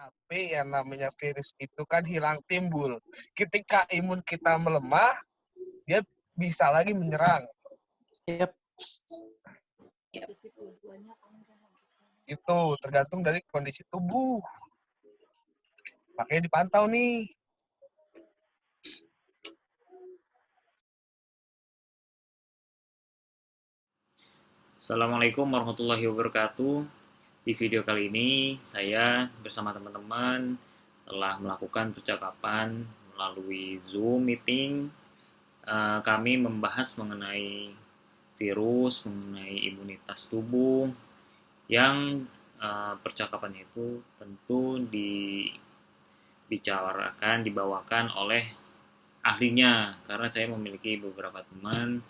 Tapi yang namanya virus itu kan hilang timbul. Ketika imun kita melemah, dia bisa lagi menyerang. Yep. Itu tergantung dari kondisi tubuh. Makanya dipantau nih. Assalamualaikum warahmatullahi wabarakatuh. Di video kali ini saya bersama teman-teman telah melakukan percakapan melalui Zoom meeting. Kami membahas mengenai virus, mengenai imunitas tubuh yang percakapan itu tentu dibawakan oleh ahlinya, karena saya memiliki beberapa teman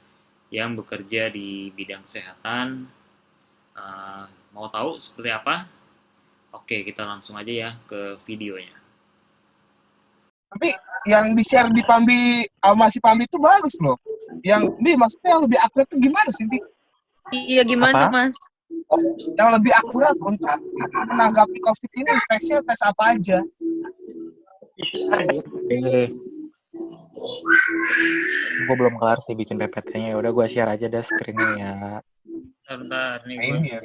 yang bekerja di bidang kesehatan. Mau tahu seperti apa? Oke, kita langsung aja ya ke videonya. Tapi yang di-share di Pambi sama si Pambi itu bagus loh. Yang maksudnya yang lebih akurat itu gimana sih, Bi? Iya, gimana tuh, Mas? Yang lebih akurat untuk menanggapi COVID ini tesnya tes apa aja? Gue belum kelar sih bikin PPT-nya. Ya udah gue share aja deh screen-nya ya. Bentar, nih gue Ini ya.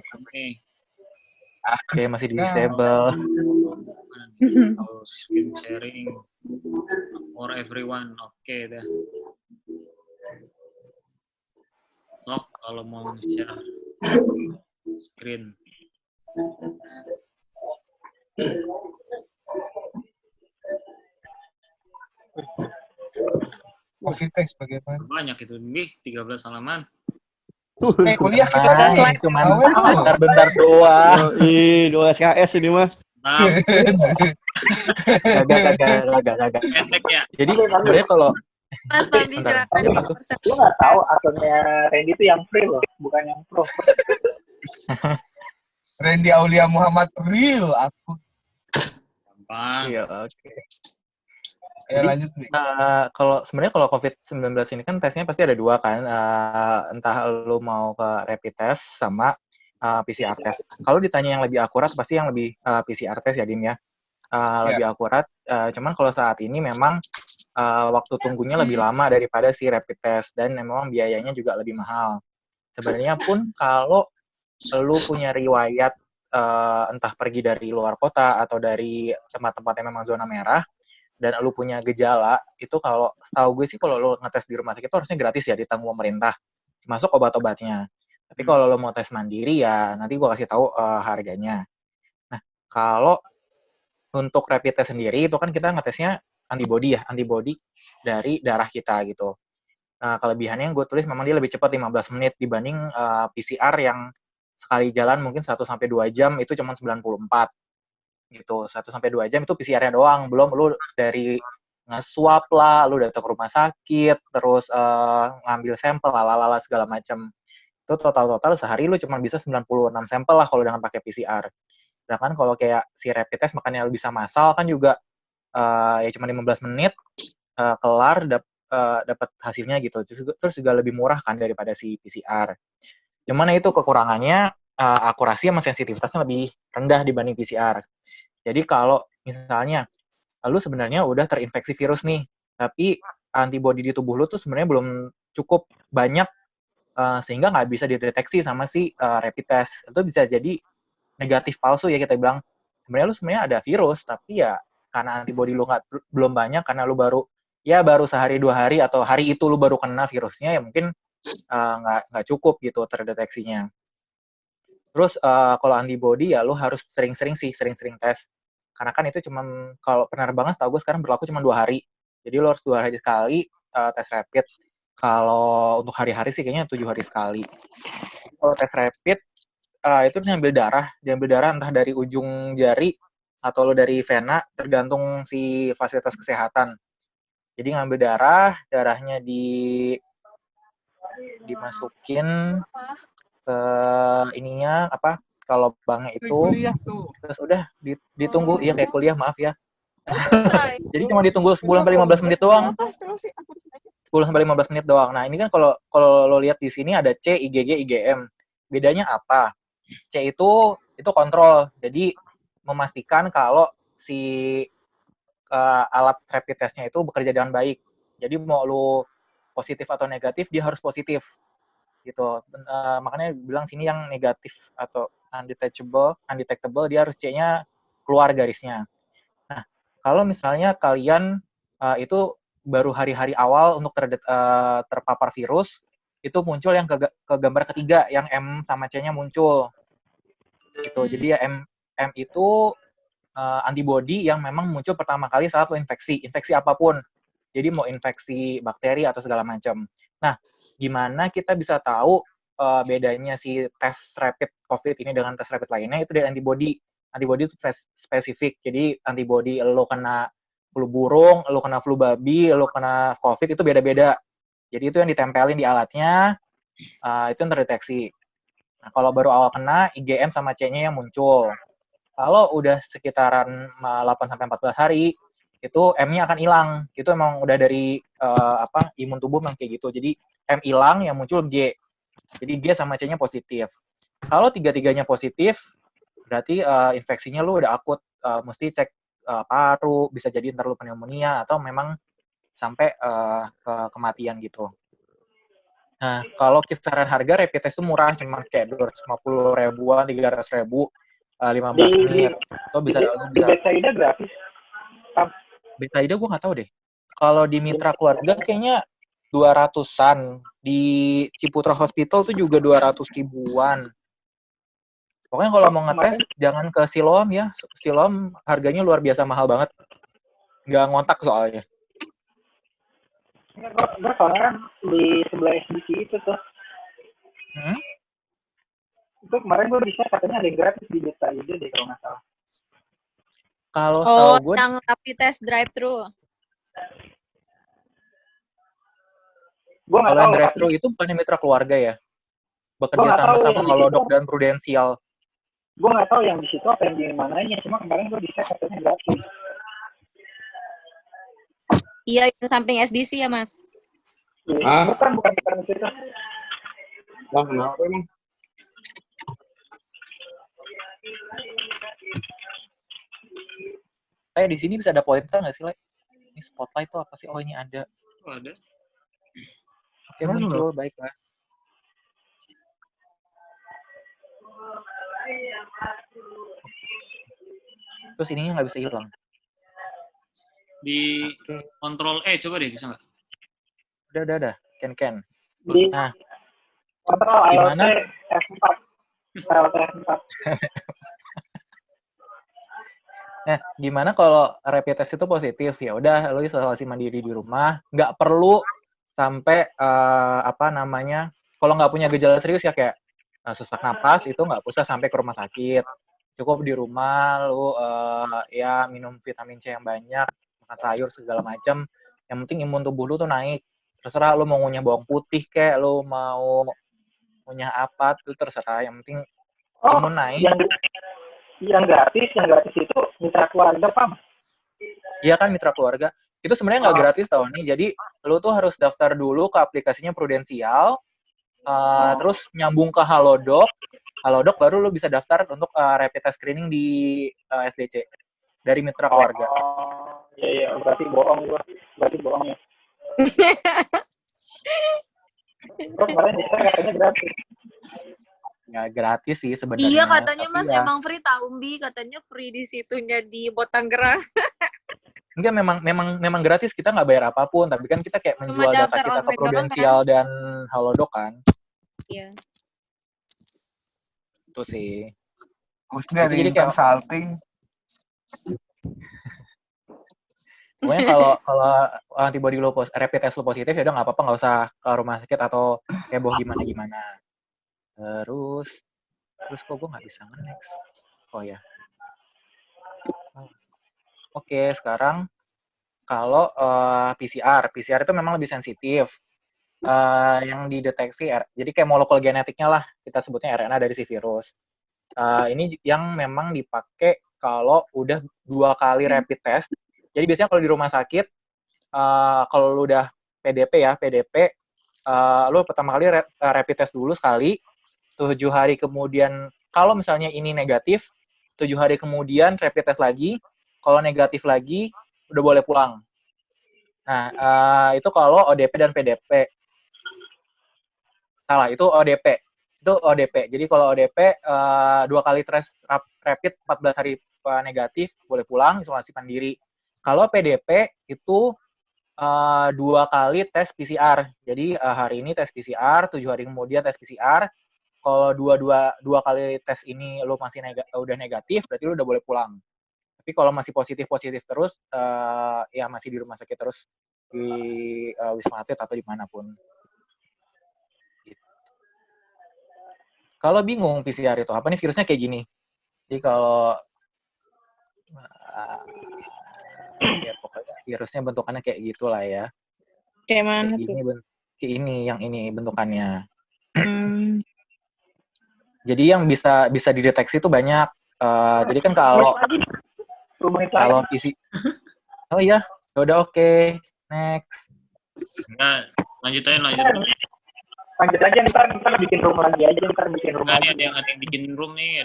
Oke, masih disable. Screen sharing for everyone. Oke dah. Sok kalau mau share screen. COVID test bagaimana? Banyak itu nih, 13 halaman. Kuliah kita cuma bentar doang. 2 SKS ini mah. Kagak. Hashtag ya. Jadi sebenarnya kalau Mas Pambi silakan. Gue nggak tahu akunnya Randy itu yang free loh, bukan yang pro. Randy Aulia Muhammad real aku. Gampang. iya, oke. Ya lanjut nih. Kalau COVID-19 ini kan tesnya pasti ada dua kan, entah lu mau ke rapid test sama PCR test. Kalau ditanya yang lebih akurat pasti yang lebih PCR test ya, Dim ya. Lebih akurat. Cuman kalau saat ini memang waktu tunggunya lebih lama daripada si rapid test dan memang biayanya juga lebih mahal. Sebenarnya pun kalau lu punya riwayat entah pergi dari luar kota atau dari tempat-tempat yang memang zona merah dan lu punya gejala, itu kalau tahu gue sih kalau lu ngetes di rumah sakit itu harusnya gratis ya, ditanggung pemerintah, termasuk obat-obatnya. Tapi kalau lu mau tes mandiri ya nanti gue kasih tahu harganya. Nah, kalau untuk rapid test sendiri itu kan kita ngetesnya antibody dari darah kita gitu. Nah, kelebihannya gue tulis memang dia lebih cepat 15 menit dibanding PCR yang sekali jalan mungkin 1-2 jam itu cuma 94 gitu. 1-2 jam itu PCR-nya doang, belum lu dari nge-swab lah, lu datang ke rumah sakit, terus ngambil sampel, lalala segala macam. Itu total sehari lu cuma bisa 96 sampel lah kalau dengan pakai PCR. Sedangkan kalau kayak si rapid test makanya lu bisa massal kan juga ya cuma 15 menit kelar dapat hasilnya gitu. Terus juga lebih murah kan daripada si PCR. Cuman itu kekurangannya akurasi sama sensitivitasnya lebih rendah dibanding PCR. Jadi kalau misalnya lu sebenarnya udah terinfeksi virus nih, tapi antibodi di tubuh lu tuh sebenarnya belum cukup banyak sehingga nggak bisa dideteksi sama si rapid test. Itu bisa jadi negatif palsu ya, kita bilang. Sebenarnya ada virus, tapi ya karena antibodi lu belum banyak, karena lu baru sehari 2 hari atau hari itu lu baru kena virusnya, ya mungkin nggak cukup gitu terdeteksinya. Terus kalau antibody ya lu harus sering-sering tes. Karena kan itu cuma kalau penerbangan setahu gue sekarang berlaku cuma 2 hari. Jadi lu harus 2 hari sekali tes rapid. Kalau untuk hari-hari sih kayaknya 7 hari sekali. Kalau tes rapid itu diambil darah entah dari ujung jari atau lu dari vena, tergantung si fasilitas kesehatan. Jadi ngambil darahnya dimasukin ke ininya ke lubangnya itu, terus udah ditunggu, iya kayak kuliah, maaf ya. Jadi cuma ditunggu 10-15 menit doang. 10-15 menit doang. Nah, ini kan kalau lo lihat di sini ada C, IgG, IgM. Bedanya apa? C itu kontrol. Jadi memastikan kalau si alat rapid testnya itu bekerja dengan baik. Jadi mau lu positif atau negatif, dia harus positif gitu. Makanya bilang sini yang negatif atau undetectable dia harus C-nya keluar garisnya. Nah, kalau misalnya kalian itu baru hari-hari awal untuk terpapar virus, itu muncul yang ke gambar ketiga, yang M sama C-nya muncul. Gitu. Jadi ya M itu antibody yang memang muncul pertama kali saat lo infeksi apapun. Jadi mau infeksi bakteri atau segala macam. Nah, gimana kita bisa tahu bedanya si tes rapid COVID ini dengan tes rapid lainnya? Itu dari antibody. Antibody itu spesifik. Jadi antibody lo kena flu burung, lo kena flu babi, lo kena COVID itu beda-beda. Jadi itu yang ditempelin di alatnya, itu yang terdeteksi. Nah, kalau baru awal kena, IgM sama C-nya yang muncul. Kalau udah sekitaran 8-14 hari, itu M-nya akan hilang. Itu emang udah dari imun tubuh memang kayak gitu. Jadi M hilang, yang muncul G. Jadi G sama C-nya positif. Kalau tiga-tiganya positif, berarti infeksinya lu udah akut. Mesti cek paru, bisa jadi ntar lu pneumonia, atau memang sampai ke kematian gitu. Nah, kalau kisaran harga rapid test itu murah, cuma kayak 250 ribuan, 300 ribu, 15 menit. Itu bisa di Bethsaida gratis. Bethsaida gue nggak tahu deh. Kalau di Mitra Keluarga kayaknya 200-an. Di Ciputra Hospital tuh juga 200 ribuan. Pokoknya kalau mau ngetes, jangan ke Siloam ya. Siloam harganya luar biasa mahal banget. Nggak ngontak soalnya. Gue soalnya kan di sebelah SBC itu tuh. Itu kemarin gue bisa katanya ada yang gratis di Bethsaida deh kalau nggak salah. Kalau tahu gue yang rapid test drive-thru. Kalau yang drive-thru itu bukan Mitra Keluarga ya? Bekerja sama Halodoc dan Prudensial. Gue nggak tahu yang di situ apa yang di mananya, cuma kemarin gue bisa katanya gratis. Iya, yang samping SDC ya, Mas? Bukan di situ. Wah, kenapa emang? Di sini bisa ada pointer nggak sih, Le? Ini spotlight tuh apa sih? Oh, ini ada. Oh, ada. Oke, muncul. Baiklah. Terus ininya nggak bisa hilang. Di kontrol coba deh, bisa nggak? Udah. Ken. Nah, kontrol gimana? F4. Nah, gimana kalau rapid test itu positif? Ya udah, lo isolasi mandiri di rumah, nggak perlu sampai kalau nggak punya gejala serius ya kayak sesak napas, itu nggak usah sampai ke rumah sakit. Cukup di rumah, lo ya minum vitamin C yang banyak, makan sayur segala macam. Yang penting imun tubuh lo tuh naik. Terserah lo mau ngunyah bawang putih kayak lo mau ngunyah apa tuh terserah. Yang penting imun naik. Yang gratis itu Mitra Keluarga, Pak. Iya kan, Mitra Keluarga. Itu sebenarnya nggak gratis tau nih. Jadi lo tuh harus daftar dulu ke aplikasinya Prudensial, terus nyambung ke Halodoc baru lo bisa daftar untuk rapid test screening di SDC dari Mitra Keluarga. Iya, berarti bohong ya. Terus kemarin bisa katanya gratis. Ya gratis sih sebenarnya. Iya katanya Mas ya. Emang free tahu katanya free di situnya di Botanggerang. Enggak, memang gratis, kita nggak bayar apapun, tapi kan kita kayak menjual data kita ke Prudensial kan? Dan Halodoc kan. Iya. Itu sih. Maksudnya di consulting. Pokoknya kalau antibody lo rapid test lo positif ya udah nggak apa-apa, nggak usah ke rumah sakit atau heboh gimana. Terus kok gue nggak bisa nge-next. Oh ya. Oke, sekarang kalau PCR itu memang lebih sensitif. Yang dideteksi, jadi kayak molekul genetiknya lah, kita sebutnya RNA dari si virus. Ini yang memang dipakai kalau udah 2 kali rapid test. Jadi biasanya kalau di rumah sakit, kalau lu udah PDP, lu pertama kali rapid test dulu sekali, 7 hari kemudian, kalau misalnya ini negatif, 7 hari kemudian rapid test lagi, Kalau negatif lagi, udah boleh pulang. Nah, itu kalau ODP dan PDP. Salah, itu ODP. Itu ODP. Jadi kalau ODP, 2 kali tes rapid 14 hari negatif, boleh pulang, isolasi mandiri. Kalau PDP, itu 2 kali tes PCR. Jadi hari ini tes PCR, 7 hari kemudian tes PCR. Kalau dua kali tes ini lu masih udah negatif, berarti lu udah boleh pulang. Tapi kalau masih positif terus, ya masih di rumah sakit terus di Wisma Atlet atau dimanapun. Gitu. Kalau bingung PCR itu apa nih virusnya kayak gini. Jadi kalau ya pokoknya virusnya bentukannya kayak gitulah ya. Kayak mana Kayak tuh? gini, kayak ini yang ini bentukannya. Hmm. Jadi yang bisa dideteksi itu banyak. Jadi kan kalau PC, oh iya, udah oke. Next. Enggak, lanjut aja. Lanjut aja, ntar bikin room lagi aja, Nah, ini ada yang bikin room nih,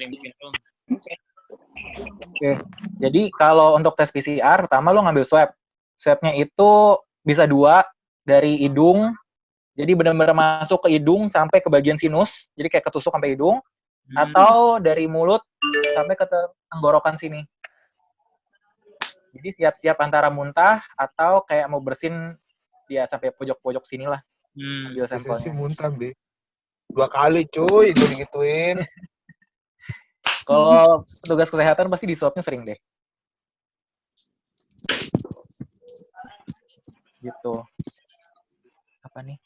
Oke. Jadi kalau untuk tes PCR, pertama lo ngambil swab. Swabnya itu bisa 2 dari hidung. Jadi benar-benar masuk ke hidung sampai ke bagian sinus. Jadi kayak ketusuk sampai hidung. Atau dari mulut sampai ke tenggorokan sini. Jadi siap-siap antara muntah atau kayak mau bersin dia sampai pojok-pojok sini lah. Ambil Bisa sih sampelnya. muntah, Bi. 2 kali, cuy, gue digituin. Kalau petugas kesehatan pasti di swabnya sering deh. Gitu. Apa nih?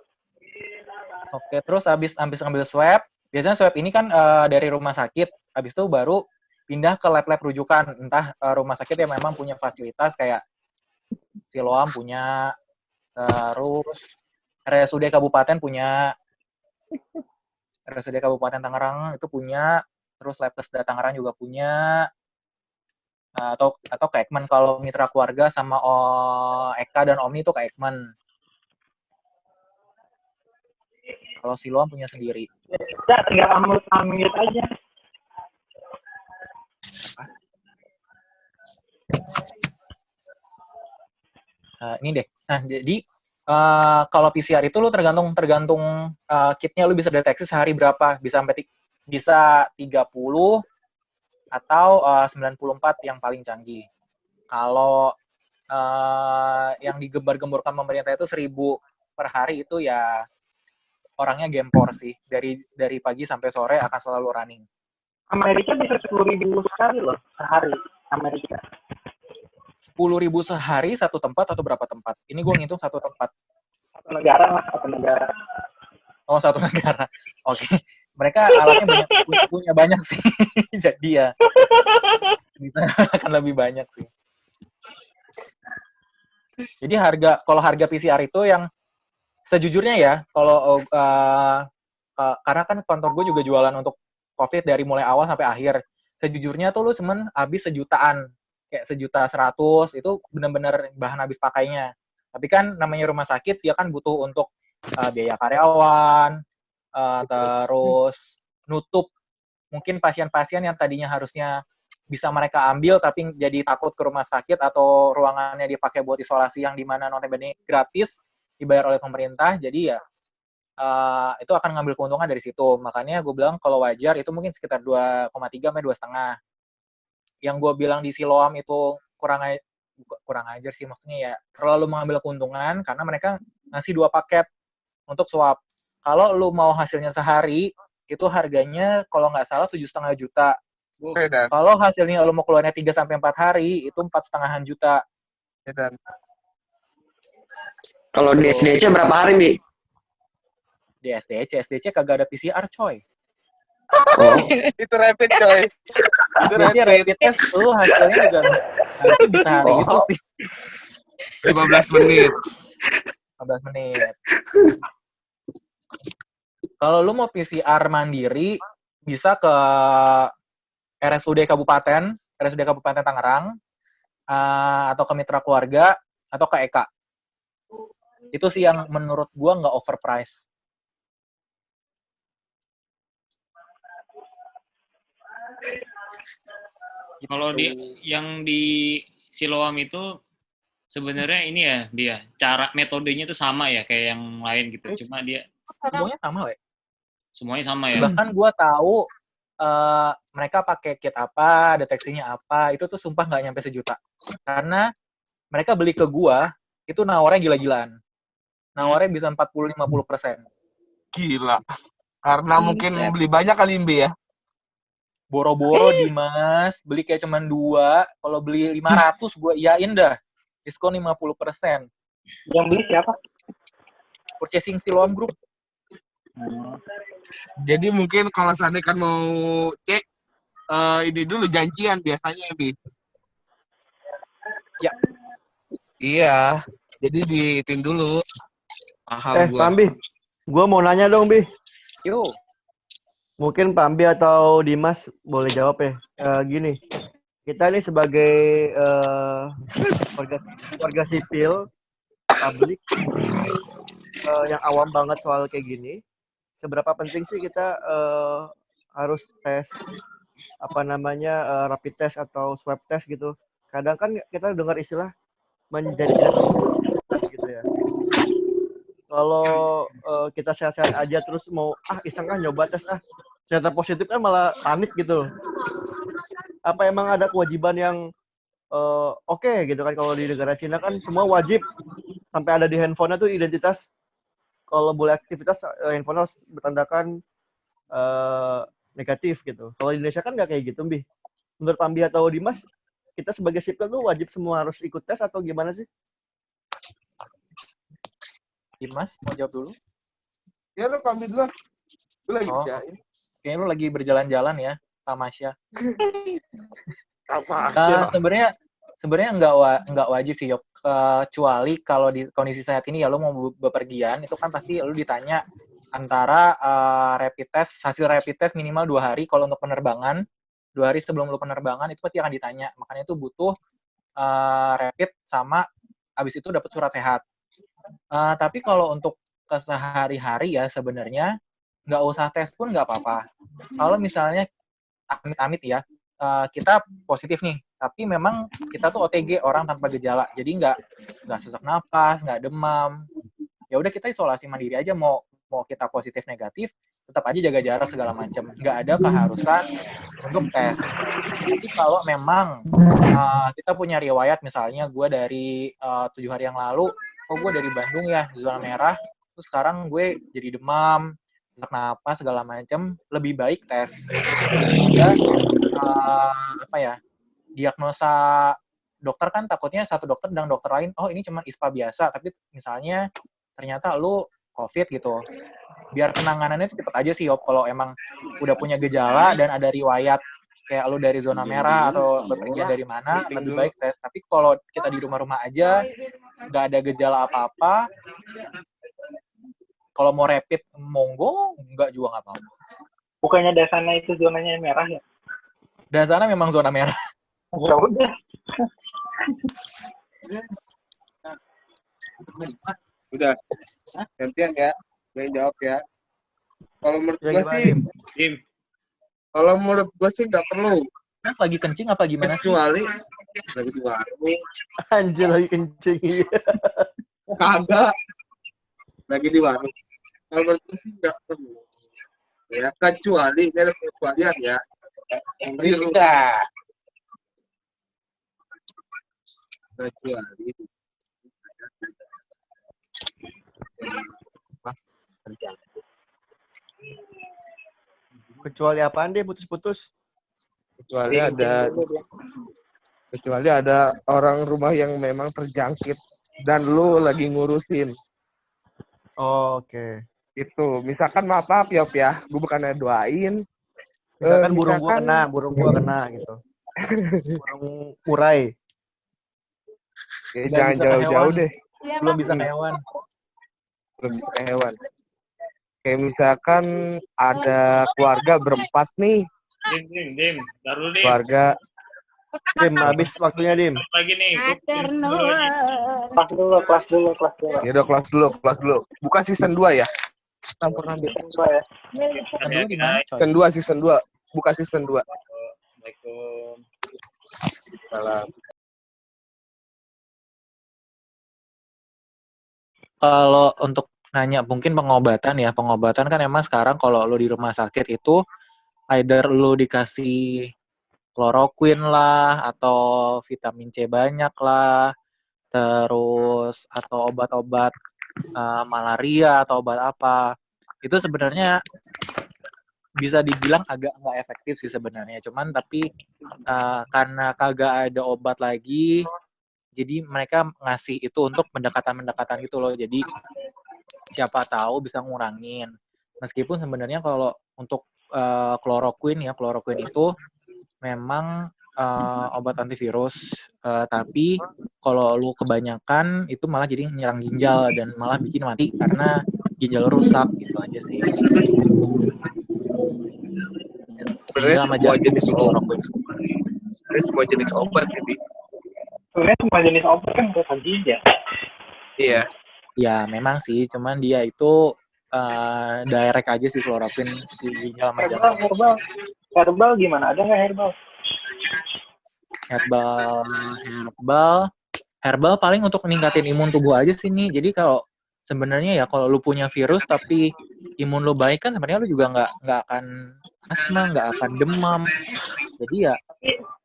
Oke, terus habis ngambil swab, biasanya swab ini kan dari rumah sakit, habis itu baru pindah ke lab-lab rujukan, entah rumah sakit yang memang punya fasilitas kayak Siloam punya, terus RSUD Kabupaten punya, RSUD Kabupaten Tangerang itu punya, terus Labkesda Tangerang juga punya, atau ke Ekman kalau mitra keluarga sama Eka dan Omni itu ke Ekman. Kalau Siloam punya sendiri. Ya, tinggal ambil aja. Ini deh. Nah, jadi kalau PCR itu lu tergantung kitnya lu bisa deteksi sehari berapa, bisa sampai bisa 30 atau 94 yang paling canggih. Kalau yang digembar-gemborkan pemerintah itu 1000 per hari itu ya orangnya gempor sih. Dari pagi sampai sore akan selalu running. Amerika bisa 10.000 sekali loh sehari. Amerika 10.000 sehari satu tempat atau berapa tempat? Ini gue ngitung satu tempat. satu negara. Oh, satu negara. Oke. Mereka alatnya punya banyak sih. Jadi ya kita akan lebih banyak sih. Jadi kalau harga PCR itu yang sejujurnya ya, kalau karena kan kantor gue juga jualan untuk COVID dari mulai awal sampai akhir. Sejujurnya tuh lu cuman habis 1 jutaan, kayak 1.100.000 itu benar-benar bahan habis pakainya. Tapi kan namanya rumah sakit dia kan butuh untuk biaya karyawan, terus nutup mungkin pasien-pasien yang tadinya harusnya bisa mereka ambil tapi jadi takut ke rumah sakit atau ruangannya dipakai buat isolasi yang dimana notabene gratis dibayar oleh pemerintah. Jadi ya itu akan ngambil keuntungan dari situ. Makanya gue bilang kalau wajar itu mungkin sekitar 2,3 sampai 2,5. Yang gue bilang di Siloam itu kurang ajar sih, maksudnya ya terlalu mengambil keuntungan karena mereka ngasih 2 paket untuk swab. Kalau lu mau hasilnya sehari itu harganya kalau nggak salah 7,5 juta. Kalau hasilnya lu mau keluarnya 3 sampai 4 hari itu 4,5 juta. Kalau di SDC berapa hari, Bi? Di SDC kagak ada PCR, coy. Oh. Itu rapid, coy. Itu rapid test lu hasilnya juga harusnya bisa hari itu sih. 15 menit. 15 menit. Kalau lu mau PCR mandiri, bisa ke RSUD Kabupaten Tangerang, atau ke mitra keluarga, atau ke Eka. Itu sih yang menurut gua nggak overprice. Kalau yang di siloam itu sebenarnya ini ya dia cara metodenya itu sama ya kayak yang lain gitu. Cuma dia Semuanya sama, we. semuanya sama ya. Bahkan gue tahu mereka pakai kit apa, deteksinya apa, itu tuh sumpah nggak nyampe sejuta. Karena mereka beli ke gua, itu nawarnya gila-gilaan. Nawarnya bisa 40-50%. Gila. Karena mungkin Buset. beli banyak kali Mbi ya. Boro-boro Dimas, beli kayak cuman 2, kalau beli 500 gua iyain dah. Diskon 50%. Yang beli siapa? Purchasing Siloam Group. Jadi mungkin kalau seandainya kan mau cek ini dulu janjian biasanya Mbi. Ya. Iya. Jadi diitin dulu. Paham gua. Pambi, gue mau nanya dong, Bi. Yo. Mungkin Pambi atau Dimas boleh jawab ya. Gini, kita ini sebagai warga sipil, publik, yang awam banget soal kayak gini, seberapa penting sih kita harus tes rapid test atau swab test gitu. Kadang kan kita dengar istilah menjadi tidak positif gitu ya. Kalau kita sehat-sehat aja terus mau iseng nyoba tes ternyata positif kan malah panik gitu. Apa emang ada kewajiban yang oke gitu kan, kalau di negara Cina kan semua wajib sampai ada di handphonenya tuh identitas, kalau boleh aktivitas handphone harus bertandakan negatif gitu. Kalau di Indonesia kan nggak kayak gitu, Bi. Menurut Pambi atau Dimas, kita sebagai sipil tuh wajib semua harus ikut tes atau gimana sih? Dimas, mau jawab dulu? Ya lu Pambi dulu. Lu lagi Oh. kerjain. Kayaknya lu lagi berjalan-jalan ya, tamasya. Tamasya. Sebenarnya nggak wajib sih, Yok. Kecuali kalau di kondisi saat ini ya lu mau bepergian, itu kan pasti lu ditanya antara hasil rapid test minimal 2 hari kalau untuk penerbangan. 2 hari sebelum lu penerbangan itu pasti akan ditanya. Makanya itu butuh rapid sama abis itu dapat surat sehat. Tapi kalau untuk kesehari-hari ya sebenarnya nggak usah tes pun nggak apa-apa. Kalau misalnya amit-amit ya, kita positif nih, tapi memang kita tuh OTG, orang tanpa gejala, jadi nggak sesak napas, nggak demam, ya udah kita isolasi mandiri aja. Mau kita positif negatif, tetap aja jaga jarak segala macam. Nggak ada keharusan untuk tes. Tapi kalau memang kita punya riwayat, misalnya gue dari 7 hari yang lalu, gue dari Bandung ya, zona merah, terus sekarang gue jadi demam, sesak napas segala macam, lebih baik tes. Ya, diagnosa dokter kan takutnya satu dokter dan dokter lain, oh ini cuma ISPA biasa, tapi misalnya ternyata lu COVID gitu. Biar penanganannya itu cepet aja sih, Yop. Kalau emang udah punya gejala dan ada riwayat kayak lu dari zona merah atau bepergian dari mana, lebih baik tes. Tapi kalau kita di rumah-rumah aja, nggak ada gejala apa-apa, kalau mau rapid monggo, nggak juga nggak apa-apa. Bukannya Dasana itu zonanya merah ya? Dan sana memang zona merah. Ya udah. Udah. Gantian ya. Gue jawab ya. Kalau menurut Ya, gue gimana, sih, Dim? kalau menurut gue sih nggak perlu. Mas lagi kencing apa gimana sih? Kecuali lagi di warung. Anjir lagi kencing. Kagak. Lagi di warung. Kalau menurut gue sih nggak perlu. Ya, kecuali ini ada pengecualian ya. Bisa. Kecuali Kecuali apaan deh putus-putus? kecuali ada orang rumah yang memang terjangkit dan lu lagi ngurusin. Oh, oke. Itu misalkan maaf Yop ya, gue bukannya doain. Misalkan burung gua kena gitu. Burung murai. Ya, jangan bisa ke jauh-jauh hewan. deh. Belum bisa ke hewan. Belum bisa ke hewan. Kayak misalkan ada keluarga berempat nih. Dim, baru Dim. Keluarga. Dim, habis waktunya, Dim. Lagi nih. Kelas dulu. Ya udah kelas dulu. Bukan season 2 ya? Campur ambil. Ya. Kan dulu gimana, coy? Season 2. Bukan season 2. Assalamualaikum. Salam. kalau untuk nanya mungkin pengobatan kan emang sekarang kalau lo di rumah sakit itu either lo dikasih kloroquine lah atau vitamin C banyak lah, terus atau obat-obat malaria atau obat apa. Itu sebenarnya bisa dibilang agak nggak efektif sih sebenarnya. Cuman tapi karena kagak ada obat lagi, jadi mereka ngasih itu untuk pendekatan-pendekatan gitu loh. Jadi siapa tahu bisa ngurangin. Meskipun sebenarnya kalau untuk kloroquine itu memang obat antivirus, tapi kalau lu kebanyakan itu malah jadi nyerang ginjal dan malah bikin mati karena ginjal lu rusak gitu aja sih. Sebenarnya Ginjal sama semua jantung jenis sih obat. kloroquine. Sebenarnya semua jenis obat sih, Bi. Sebenarnya semua jenis obat kan rusak ginjal. Iya. Ya memang sih, cuman dia itu direct aja sih kloroquine di ginjal sama jantung. Herbal gimana? Ada nggak herbal? Herbal paling untuk meningkatin imun tubuh aja sih nih. Jadi kalau sebenarnya ya kalau lu punya virus tapi imun lu baik kan sebenarnya lu juga nggak akan asma, nggak akan demam. Jadi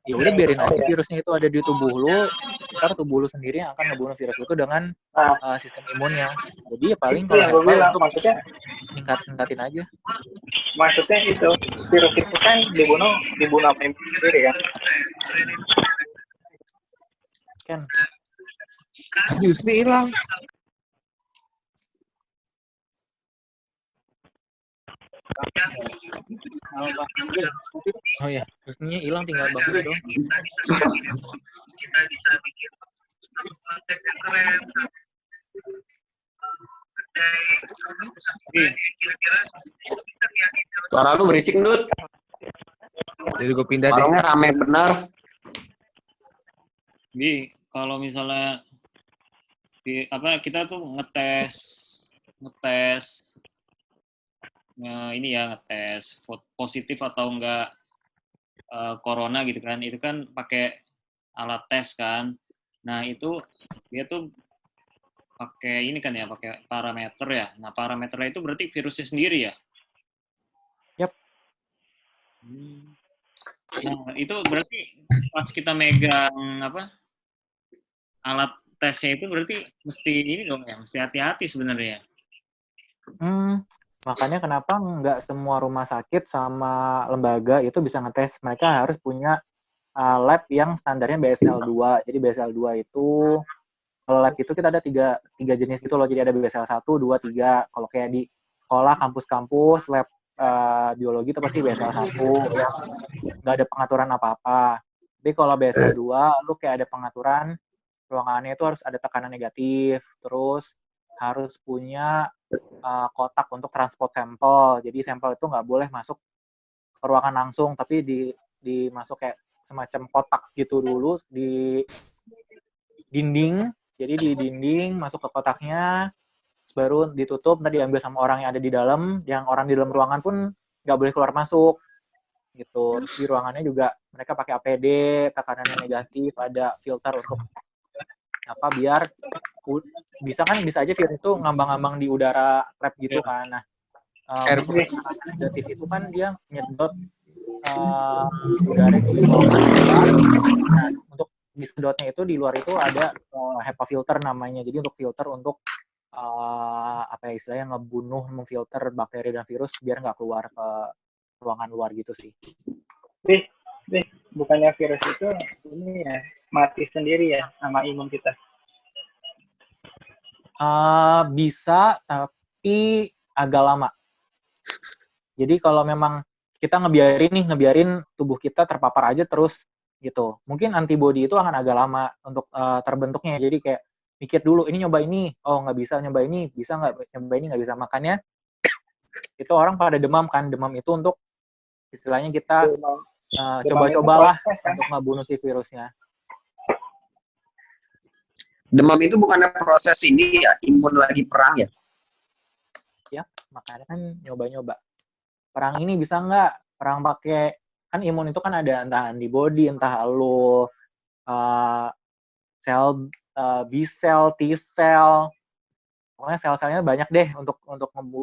ya udah biarin aja virusnya itu ada di tubuh lu, ntar tubuh lu sendiri yang akan ngebunuh virus itu dengan sistem imunnya. Jadi ya paling kalau herbal untuk ningkatin aja. Maksudnya itu virus itu kan dibunuh sama imun sendiri kan? Kan Justru hilang. oh ya, terusnya hilang tinggal bangun dong. Suara lu berisik, Dut. Jadi gue pindah deh. Warungnya rame benar. Bi, kalau misalnya kita tuh ngetes ngetes positif atau enggak corona gitu kan, itu kan pakai alat tes kan. Nah itu dia tuh pakai ini kan ya, pakai parameter ya. Nah parameternya itu berarti virusnya sendiri ya? Yap. Nah itu berarti pas kita megang alat tesnya itu berarti mesti ini dong ya, mesti hati-hati sebenarnya. Makanya kenapa nggak semua rumah sakit sama lembaga itu bisa ngetes. Mereka harus punya lab yang standarnya BSL-2. Jadi BSL-2 itu, kalau lab itu kita ada tiga jenis gitu loh. Jadi ada BSL-1, 2, 3. Kalau kayak di sekolah, kampus-kampus, lab biologi itu pasti BSL-1 yang nggak ada pengaturan apa-apa. Tapi kalau BSL-2, lu kayak ada pengaturan, ruangannya itu harus ada tekanan negatif, terus harus punya kotak untuk transport sampel. Jadi sampel itu nggak boleh masuk ke ruangan langsung, tapi dimasuk kayak semacam kotak gitu dulu di dinding. Jadi di dinding masuk ke kotaknya, baru ditutup, nanti diambil sama orang yang ada di dalam. Yang orang di dalam ruangan pun nggak boleh keluar masuk gitu. Terus di ruangannya juga mereka pakai APD, tekanannya negatif, ada filter untuk biar bisa aja virus itu ngambang-ngambang di udara lab gitu kan. Nah, negatif itu kan dia nyedot udara di ruangan luar. Nah, untuk disedotnya itu di luar itu ada HEPA filter namanya. Jadi untuk filter untuk istilahnya memfilter bakteri dan virus biar nggak keluar ke ruangan luar gitu sih. Bukannya virus itu ini ya mati sendiri ya sama imun kita? Bisa, tapi agak lama. Jadi kalau memang kita ngebiarin tubuh kita terpapar aja terus gitu. Mungkin antibody itu akan agak lama untuk terbentuknya. Jadi kayak mikir dulu, ini nyoba ini, oh nggak bisa, nyoba ini, bisa nggak, nyoba ini nggak bisa. Makanya itu orang pada demam kan. Demam itu untuk istilahnya kita coba-cobalah untuk ngebunuh si virusnya. Demam itu bukannya proses ini ya, imun lagi perang ya? Ya, makanya kan nyoba-nyoba. Perang ini bisa nggak? Perang pakai, kan imun itu kan ada entah antibody, entah lu sel B cell, T cell, pokoknya sel-selnya banyak deh untuk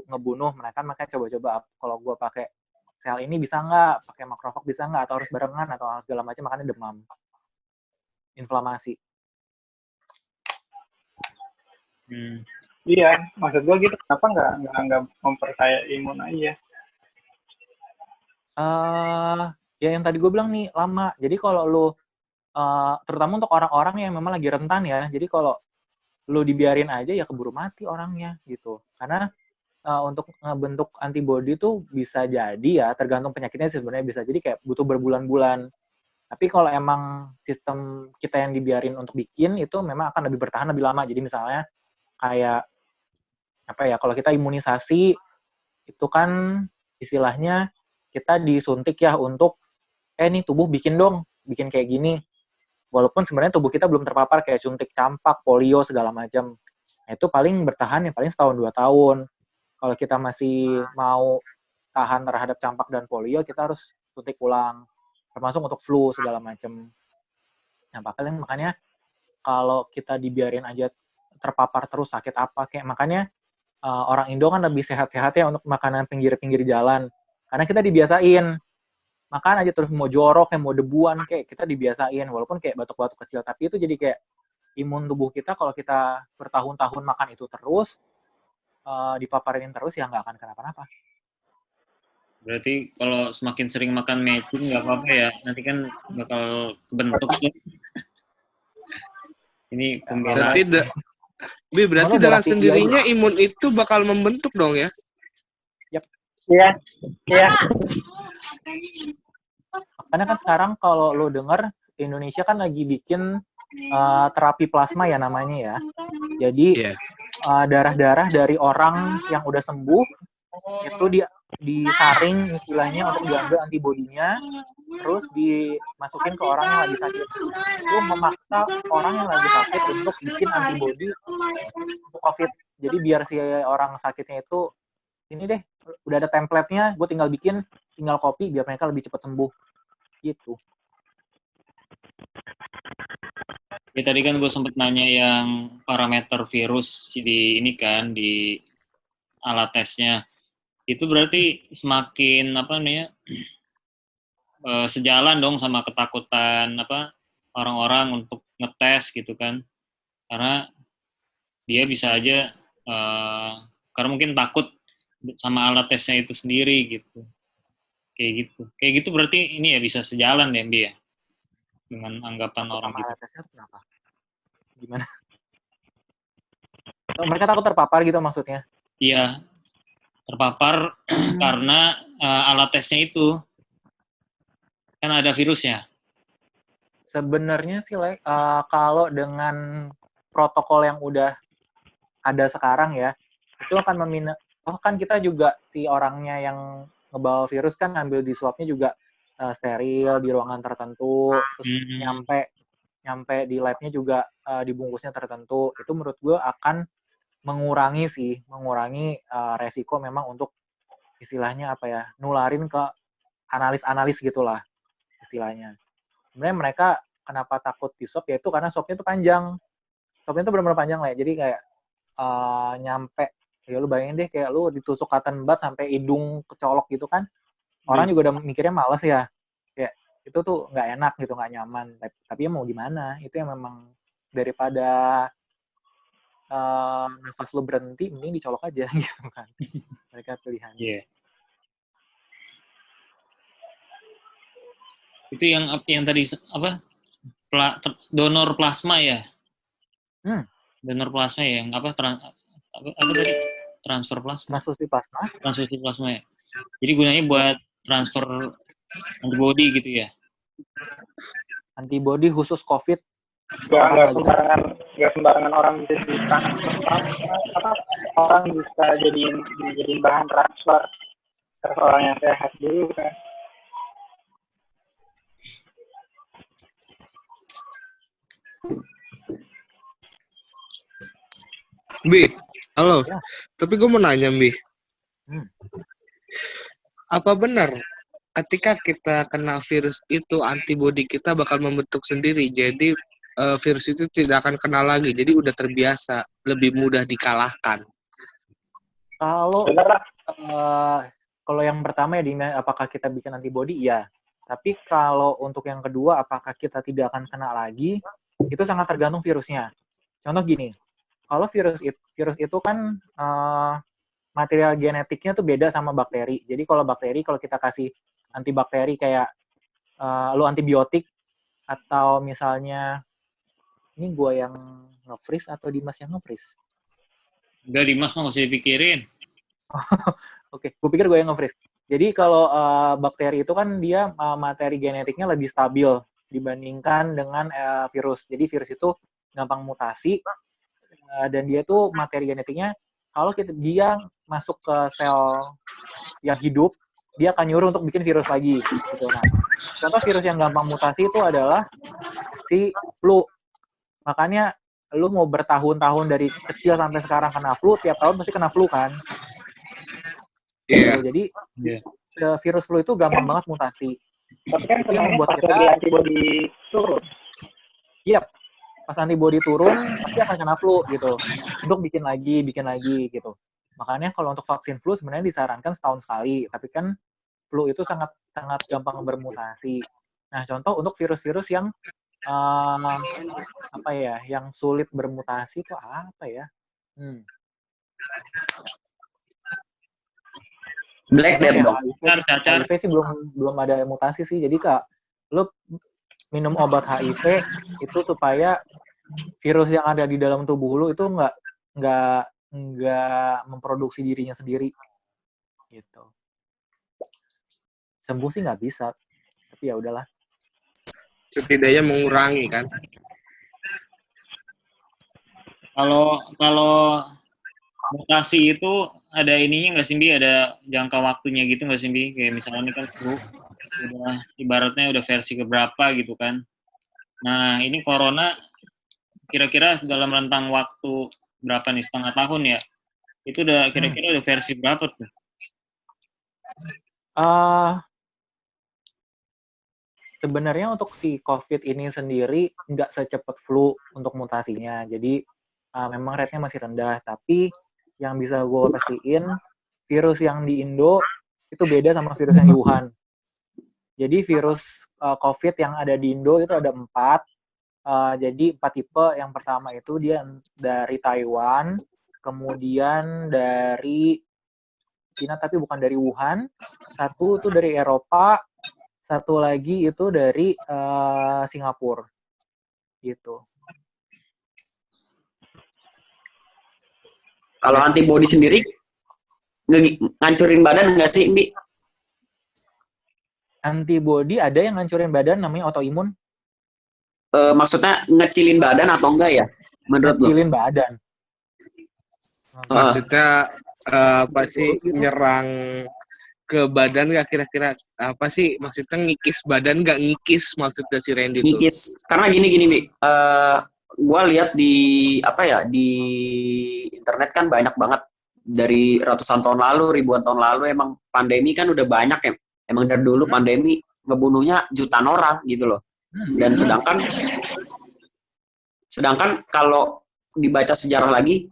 ngebunuh mereka. Makanya coba-coba kalau gue pakai sel ini bisa nggak, pakai makrofag bisa nggak, atau harus barengan atau segala macam, makanya demam, inflamasi. Iya, maksud gue gitu. Kenapa nggak memperkaya imun aja? Ya yang tadi gue bilang nih, lama. Jadi kalau lu terutama untuk orang-orang yang memang lagi rentan ya, jadi kalau lu dibiarin aja ya keburu mati orangnya gitu. Karena untuk ngebentuk antibody tuh bisa jadi ya, tergantung penyakitnya sih sebenarnya, bisa jadi kayak butuh berbulan-bulan. Tapi kalau emang sistem kita yang dibiarin untuk bikin, itu memang akan lebih bertahan lebih lama. Jadi misalnya kayak apa ya, kalau kita imunisasi itu kan istilahnya kita disuntik ya untuk nih tubuh bikin kayak gini. Walaupun sebenarnya tubuh kita belum terpapar kayak suntik campak, polio segala macam. Nah, itu paling bertahan ya paling setahun 2 tahun. Kalau kita masih mau tahan terhadap campak dan polio, kita harus suntik ulang. Termasuk untuk flu segala macam. Nah, makanya kalau kita dibiarin aja terpapar terus sakit apa kayak, makanya orang Indo kan lebih sehat-sehat ya untuk makanan pinggir-pinggir jalan. Karena kita dibiasain makan aja terus, mau jorok kayak mau debuan kayak kita dibiasain, walaupun kayak batuk-batuk kecil, tapi itu jadi kayak imun tubuh kita kalau kita bertahun-tahun makan itu terus dipaparin terus ya nggak akan kenapa-napa. Berarti kalau semakin sering makan mecin nggak apa-apa ya, nanti kan bakal kebentuk ya. Ini pembelaan. Berarti dengan sendirinya imun itu bakal membentuk dong ya? Iya. Karena kan sekarang kalau lo dengar Indonesia kan lagi bikin terapi plasma ya namanya ya. Jadi darah-darah dari orang yang udah sembuh itu disaring istilahnya untuk diambil antibodinya, terus dimasukin ke orang yang lagi sakit. Itu memaksa orang yang lagi sakit untuk bikin antibodi untuk COVID. Jadi biar si orang sakitnya itu ini deh, udah ada template-nya, gue tinggal copy biar mereka lebih cepat sembuh. Gitu. Ya tadi kan gue sempet nanya yang parameter virus di ini kan, di alat tesnya. Itu berarti semakin sejalan dong sama ketakutan orang-orang untuk ngetes gitu kan. Karena dia bisa aja karena mungkin takut sama alat tesnya itu sendiri gitu. Kayak gitu berarti ini ya bisa sejalan ya, Mbi ya? Dengan anggapan Takut orang sama gitu. alat tesnya kenapa? Gimana? Mereka takut terpapar gitu maksudnya? Iya, terpapar karena alat tesnya itu kan ada virusnya. Sebenarnya sih, kalau dengan protokol yang udah ada sekarang ya, itu akan kan kita juga si orangnya yang ngebawa virus kan ngambil di swabnya juga steril di ruangan tertentu, terus nyampe di labnya juga dibungkusnya tertentu. Itu menurut gue akan mengurangi resiko memang untuk istilahnya nularin ke analis gitulah istilahnya. Sebenarnya mereka kenapa takut di swab, yaitu karena swabnya itu panjang. Swabnya itu benar-benar panjang lah ya. Jadi kayak nyampe, ya lu bayangin deh kayak lu ditusuk cotton bud sampai hidung kecolok gitu kan. Orang juga udah mikirnya males ya. Kayak itu tuh nggak enak gitu, nggak nyaman. Tapi ya mau gimana, itu yang memang daripada nafas lu berhenti, mending dicolok aja gitu kan. Mereka pilihan. Iya. Itu yang tadi donor plasma ya? Donor plasma ya, yang tadi? Transfer plasma. Transfusi plasma ya. Jadi gunanya buat transfer antibody gitu ya? Antibody khusus COVID. Gak sembarangan orang bisa ditransfer. Orang bisa jadiin bahan transfer ke orang yang sehat dulu kan. Bi, halo. Ya. Tapi gue mau nanya, Bi. Apa benar ketika kita kena virus itu antibodi kita bakal membentuk sendiri, jadi virus itu tidak akan kena lagi, jadi udah terbiasa? lebih mudah dikalahkan? Kalau Bener lah. kalau yang pertama ya, apakah kita bikin antibody? Iya. Tapi kalau untuk yang kedua, apakah kita tidak akan kena lagi? Itu sangat tergantung virusnya. Contoh gini, kalau virus itu kan material genetiknya tuh beda sama bakteri. Jadi kalau bakteri, kalau kita kasih antibakteri kayak lu antibiotik, atau misalnya, ini gue yang nge-freeze atau Dimas yang nge-freeze? Udah Dimas mah nggak usah dipikirin. Oke, gue pikir gue yang nge-freeze. Jadi kalau bakteri itu kan dia materi genetiknya lebih stabil dibandingkan dengan virus. Jadi virus itu gampang mutasi, dan dia tuh materi genetiknya, kalau dia masuk ke sel yang hidup, dia akan nyuruh untuk bikin virus lagi. Gitu. Nah, contoh virus yang gampang mutasi itu adalah si flu. Makanya lu mau bertahun-tahun dari kecil sampai sekarang kena flu, tiap tahun pasti kena flu kan. Iya. Jadi virus flu itu gampang banget mutasi. Tapi kan Itu yang sebenarnya membuat pas kita, lagi antibody turun. iya, pas antibody turun pasti akan kena flu gitu. Untuk bikin lagi gitu. Makanya kalau untuk vaksin flu sebenarnya disarankan setahun sekali, tapi kan flu itu sangat sangat gampang bermutasi. Nah, contoh untuk virus-virus yang apa ya, yang sulit bermutasi itu apa ya? Black Death dong. HIV sih belum ada mutasi sih. Jadi Kak, lu minum obat HIV itu supaya virus yang ada di dalam tubuh lu itu nggak memproduksi dirinya sendiri gitu. Sembuh sih nggak bisa, tapi ya udahlah. Setidaknya mengurangi kan. Kalau mutasi itu ada ininya nggak sih, Bi? Ada jangka waktunya gitu nggak sih, Bi? Kayak misalnya ini kan flu, udah ibaratnya udah versi keberapa gitu kan. Nah, ini corona kira-kira dalam rentang waktu berapa nih, setengah tahun ya? Itu udah kira-kira udah versi berapa tuh? Sebenarnya untuk si COVID ini sendiri nggak secepat flu untuk mutasinya. Jadi memang rate-nya masih rendah. Tapi yang bisa gue pastiin, virus yang di Indo itu beda sama virus yang di Wuhan. Jadi virus COVID yang ada di Indo itu ada 4. Jadi 4 tipe. Yang pertama itu dia dari Taiwan, kemudian dari Cina tapi bukan dari Wuhan. Satu itu dari Eropa, satu lagi itu dari Singapura. Gitu. Kalau antibody sendiri ngancurin badan nggak sih, Mbi? Antibody ada yang ngancurin badan, namanya autoimun. Maksudnya ngecilin badan atau enggak ya? Menurut lo? Ngecilin badan. Maksudnya apa sih, nyerang ke badan nggak kira-kira? Apa sih maksudnya ngikis badan nggak ngikis maksudnya si Randy itu? Ngikis. Karena gini Mbi. Gue lihat di di internet kan banyak banget dari ratusan tahun lalu, ribuan tahun lalu emang pandemi kan udah banyak ya. Emang dari dulu pandemi ngebunuhnya jutaan orang gitu loh. Dan sedangkan kalau dibaca sejarah lagi,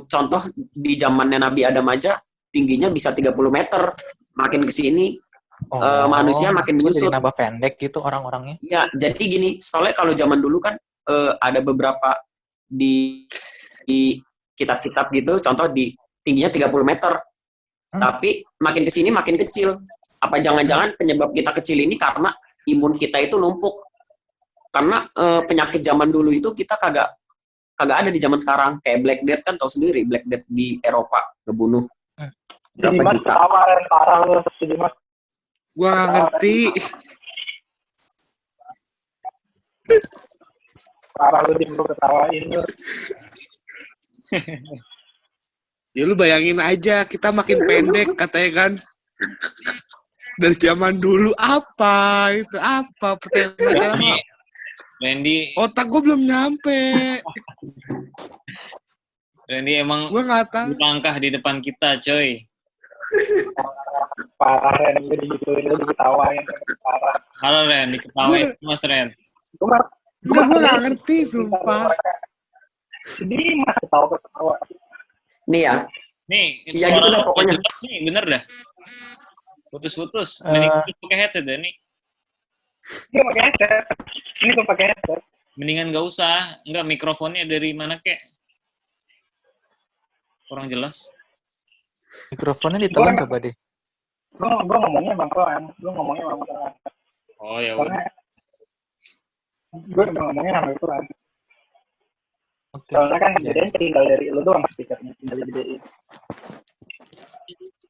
contoh di zamannya Nabi Adam aja tingginya bisa 30 meter. Makin ke sini manusia makin menyusut. Jadi nambah pendek gitu orang-orangnya. Ya, jadi gini, soalnya kalau zaman dulu kan ada beberapa di kitab-kitab gitu, contoh di tingginya 30 meter. Tapi makin ke sini makin kecil. Apa jangan-jangan penyebab kita kecil ini karena imun kita itu numpuk? Karena penyakit zaman dulu itu kita kagak ada di zaman sekarang. Kayak Black Death kan tahu sendiri, Black Death di Eropa ngebunuh berapa Dimas juta. ketawa, parah lu, Dimas. Gua nggak ngerti. Parah lu, Dim, lu ketawain lu. Ya lu bayangin aja, kita makin pendek katanya kan. Dari zaman dulu apa pertanyaan Randy, otak gue belum nyampe. Randy emang Gue nggak tahu. langkah di depan kita, coy. Parah, Ren, lu digituin, lu diketawain. Parah. Halo Ren, diketawain Mas Ren. Gue Gue nggak ngerti, sumpah. Jadi masih tahu ketawa. Nih ya, Nih, iya gitu dah pokoknya. Nih, bener dah. Putus-putus. Eh. Mending pakai headset deh nih. Dia pakai headset. Ini gue pakai headset. Mendingan nggak usah. Nggak, mikrofonnya dari mana kek? Kurang jelas. Mikrofonnya ditelan coba deh. Gue ngomongnya bang Koan. Gue ngomongnya bang Koan. Oh ya Karena udah. gue udah ngomongnya sama itu kan. Oke. Soalnya kan Ya. gedein tinggal dari lu doang speakernya. Tinggal gedein.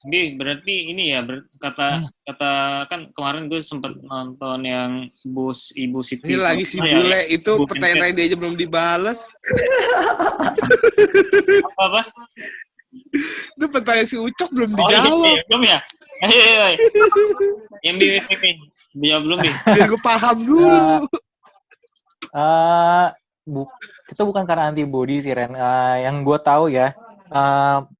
Jadi berarti ini ya kata kan kemarin gue sempat nonton yang Ibu Siti. Ini lagi si Ya, bule itu Ibu pertanyaan dia aja belum dibales. apa? Itu pertanyaan si Ucok belum Oh iya, dijawab. belum ya? Ayo. Yang Bi, jawab belum Bi? Biar gue paham dulu. Itu bukan karena antibody sih Ren. Yang gue tahu ya,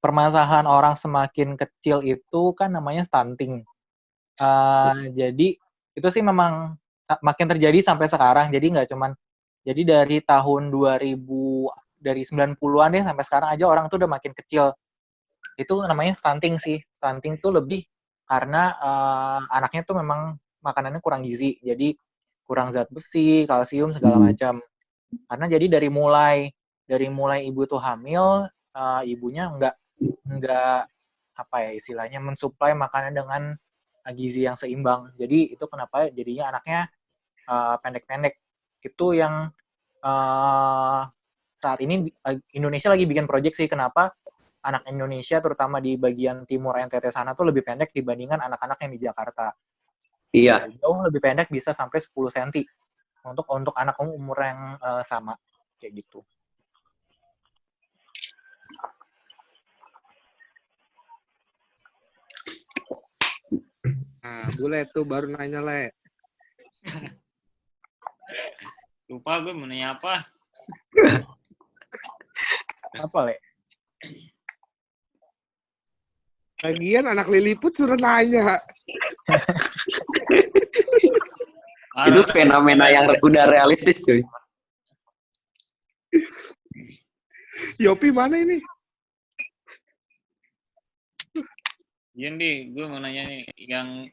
permasalahan orang semakin kecil itu kan namanya stunting. Jadi itu sih memang makin terjadi sampai sekarang. Jadi nggak cuman, jadi dari tahun 2000, dari 90-an deh sampai sekarang aja orang tuh udah makin kecil. Itu namanya stunting sih. Stunting tuh lebih karena anaknya tuh memang makanannya kurang gizi. Jadi kurang zat besi, kalsium segala macam. Karena jadi dari mulai ibu tuh hamil, ibunya nggak apa ya istilahnya mensuplai makanan dengan gizi yang seimbang. Jadi itu kenapa jadinya anaknya pendek-pendek. Itu yang saat ini Indonesia lagi bikin proyek sih, kenapa anak Indonesia terutama di bagian timur NTT sana tuh lebih pendek dibandingkan anak-anak yang di Jakarta. Iya. Jauh lebih pendek, bisa sampai 10 cm untuk anak umur yang sama kayak gitu. Nah, bule tuh baru nanya Le. Lupa gue mau nanya apa. Apa Le? Lagian anak Liliput suruh nanya. Itu fenomena yang udah realistis cuy. Yopi mana ini? Iya Bi, gue mau nanya nih yang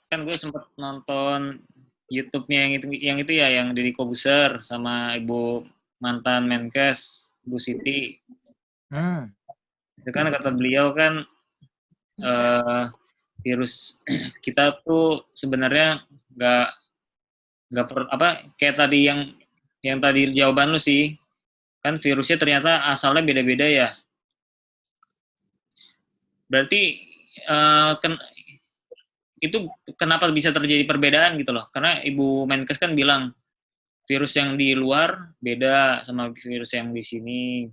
kan gue sempat nonton YouTube-nya yang itu ya, yang Deddy Kobuser sama Ibu mantan Menkes, Bu Siti. Itu kan kata beliau kan virus kita tuh sebenarnya nggak kayak tadi yang tadi jawaban lu sih, kan virusnya ternyata asalnya beda-beda ya. Berarti itu kenapa bisa terjadi perbedaan gitu loh? Karena Ibu Menkes kan bilang virus yang di luar beda sama virus yang di sini,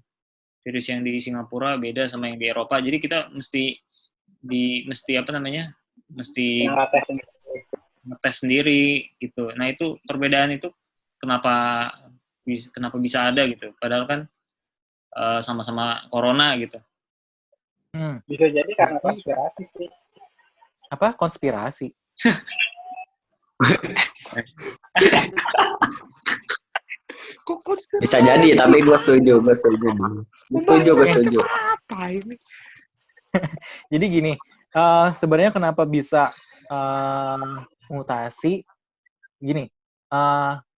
virus yang di Singapura beda sama yang di Eropa. Jadi kita mesti ngetes sendiri gitu. Nah itu perbedaan itu kenapa bisa ada gitu? Padahal kan sama-sama corona gitu. Bisa jadi karena konspirasi sih. Apa? Konspirasi? Bisa jadi, tapi gue setuju. Apa ini? Jadi gini, sebenarnya kenapa bisa mutasi? Gini,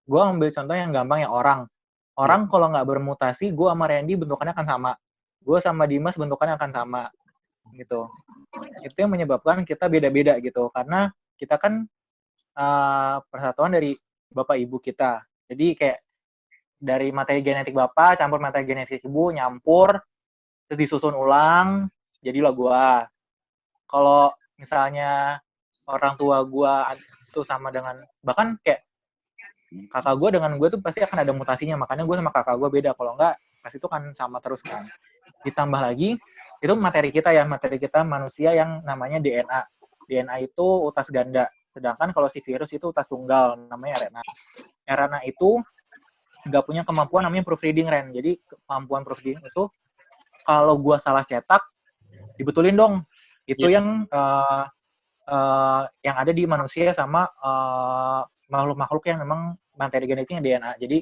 gue ambil contoh yang gampang ya, orang kalau nggak bermutasi, gue sama Randy bentukannya akan sama, gue sama Dimas bentukannya akan sama, gitu. Itu yang menyebabkan kita beda-beda gitu, karena kita kan persatuan dari bapak ibu kita. Jadi kayak dari materi genetik bapak campur materi genetik ibu, nyampur, terus disusun ulang, jadilah gue. Kalau misalnya orang tua gue itu sama dengan, bahkan kayak kakak gue dengan gue tuh pasti akan ada mutasinya, makanya gue sama kakak gue beda. Kalau enggak, pasti itu kan sama terus kan. Ditambah lagi, itu materi kita manusia yang namanya DNA. DNA itu utas ganda, sedangkan kalau si virus itu utas tunggal, namanya RNA. RNA itu nggak punya kemampuan namanya proofreading, Ren. Jadi kemampuan proofreading itu, kalau gue salah cetak, dibetulin dong. Itu yang ada di manusia sama makhluk-makhluk yang memang materi genetiknya DNA. Jadi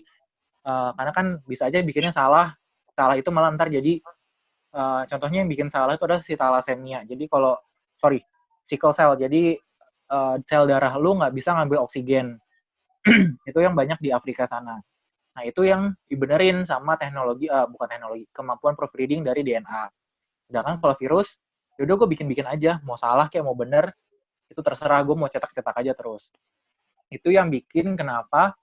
Karena kan bisa aja bikinnya salah itu malah ntar jadi contohnya yang bikin salah itu adalah si thalassemia. Jadi sickle cell. Jadi sel darah lu nggak bisa ngambil oksigen. Itu yang banyak di Afrika sana. Nah, itu yang dibenerin sama kemampuan proofreading dari DNA. Sedangkan kalau virus, yaudah gue bikin-bikin aja. Mau salah kayak mau bener, itu terserah. Gue mau cetak-cetak aja terus. Itu yang bikin kenapa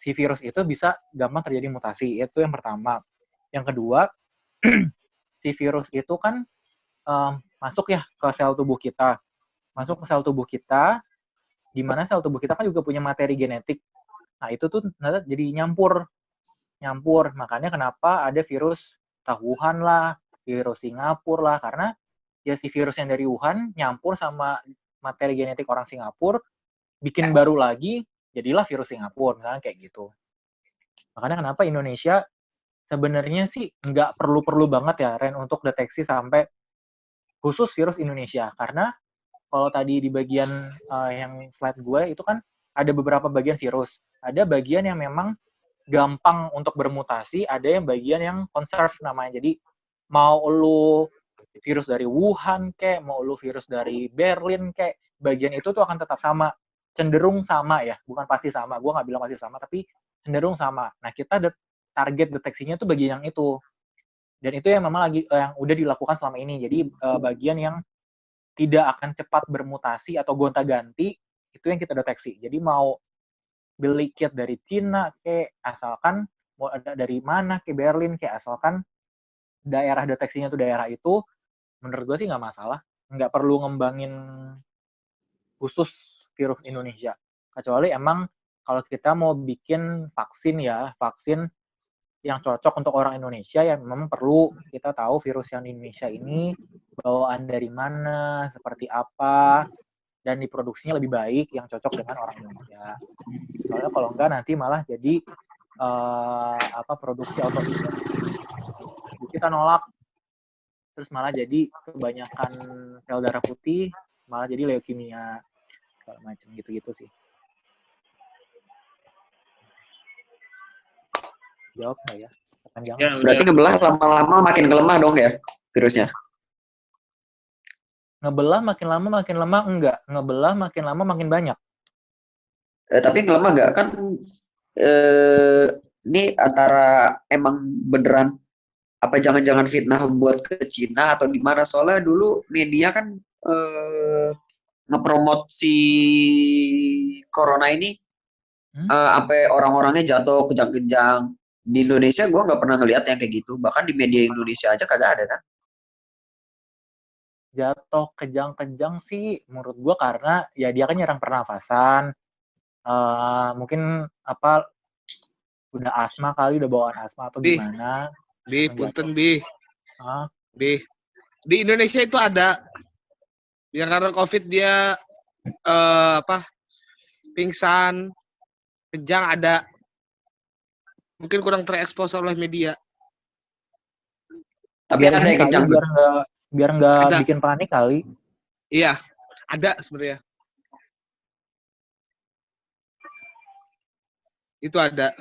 si virus itu bisa gampang terjadi mutasi. Itu yang pertama. Yang kedua, si virus itu kan masuk ya ke sel tubuh kita. Masuk ke sel tubuh kita, di mana sel tubuh kita kan juga punya materi genetik. Nah, itu tuh jadi nyampur. Makanya kenapa ada virus Wuhan lah, virus Singapura lah, karena ya si virus yang dari Wuhan nyampur sama materi genetik orang Singapura, bikin baru lagi, jadilah virus Singapura, misalnya kayak gitu. Makanya kenapa Indonesia sebenarnya sih nggak perlu-perlu banget ya, Ren, untuk deteksi sampai khusus virus Indonesia. Karena kalau tadi di bagian yang slide gue, itu kan ada beberapa bagian virus. Ada bagian yang memang gampang untuk bermutasi, ada yang bagian yang conserve namanya. Jadi mau lu virus dari Wuhan kek, mau lu virus dari Berlin kek, bagian itu tuh akan tetap sama. Cenderung sama ya, bukan pasti sama. Gue nggak bilang pasti sama, tapi cenderung sama. Nah, kita target deteksinya tuh bagian yang itu. Dan itu yang memang yang udah dilakukan selama ini. Jadi bagian yang tidak akan cepat bermutasi atau gonta-ganti, itu yang kita deteksi. Jadi mau beli kit dari Cina kayak asalkan mau ada dari mana kayak Berlin kayak asalkan daerah deteksinya tuh daerah itu, menurut gue sih nggak masalah, nggak perlu ngembangin khusus virus Indonesia, kecuali emang kalau kita mau bikin vaksin yang cocok untuk orang Indonesia, ya memang perlu kita tahu virus yang di Indonesia ini bawaan dari mana, seperti apa, dan diproduksinya lebih baik yang cocok dengan orang Indonesia. Soalnya kalau enggak nanti malah jadi produksi autoimun. Kita nolak, terus malah jadi kebanyakan sel darah putih, malah jadi leukemia, segala macam gitu-gitu sih. Jawab nggak ya? Ya, berarti ngebelah lama-lama makin ngelemah dong ya virusnya? Ngebelah makin lama makin lemah enggak? Ngebelah makin lama makin banyak. Tapi ngelemah nggak? Kan ini antara emang beneran apa jangan-jangan fitnah buat ke Cina atau gimana? Soalnya dulu media kan ngepromot si corona ini sampai orang-orangnya jatuh kejang-kejang. Di Indonesia gue nggak pernah ngeliat yang kayak gitu. Bahkan di media Indonesia aja kagak ada kan? Jatuh kejang-kejang sih menurut gue karena ya dia kan nyerang pernafasan. Mungkin udah asma kali, udah bawaan asma atau gimana. Punten Bi. Di Indonesia itu ada yang karena COVID dia pingsan, kejang ada. Mungkin kurang terekspos oleh media. Tapi ada yang kejang. Biar nggak bikin panik kali. Iya, ada sebenarnya. Itu ada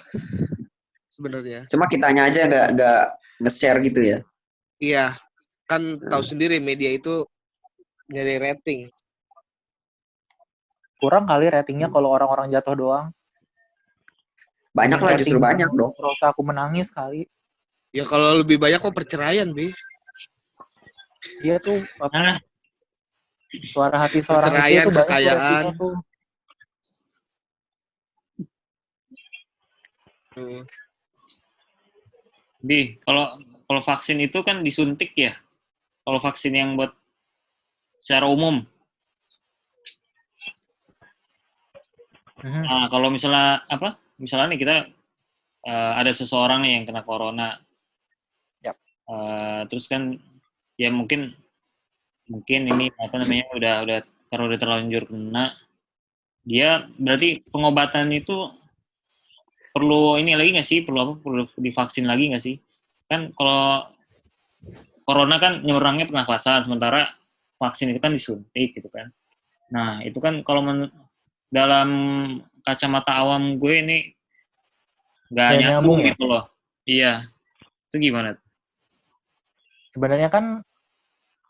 sebenarnya. Cuma kitanya aja nggak nge-share gitu ya. Iya, kan tahu sendiri media itu nyari rating. Kurang kali ratingnya kalau orang-orang jatuh doang. Banyak lah, justru banyak dong. Terus aku menangis kali. Ya kalau lebih banyak kok perceraian, Bi. Iya tuh suara hati seorang istri itu banyak kekayaan. Tuh. Bi, kalau vaksin itu kan disuntik ya. Kalau vaksin yang buat secara umum. Nah, kalau misalnya misalnya nih kita ada seseorang nih yang kena corona. Yep. Terus kan ya mungkin ini udah karena udah terlanjur kena, dia berarti pengobatan itu perlu ini lagi nggak sih, perlu divaksin lagi nggak sih? Kan kalau corona kan nyerangnya pernafasan, sementara vaksin itu kan disuntik gitu kan. Nah itu kan kalau dalam kacamata awam gue ini nggak Nggak nyambung nyambung ya? gitu loh. Iya, itu gimana? Sebenarnya kan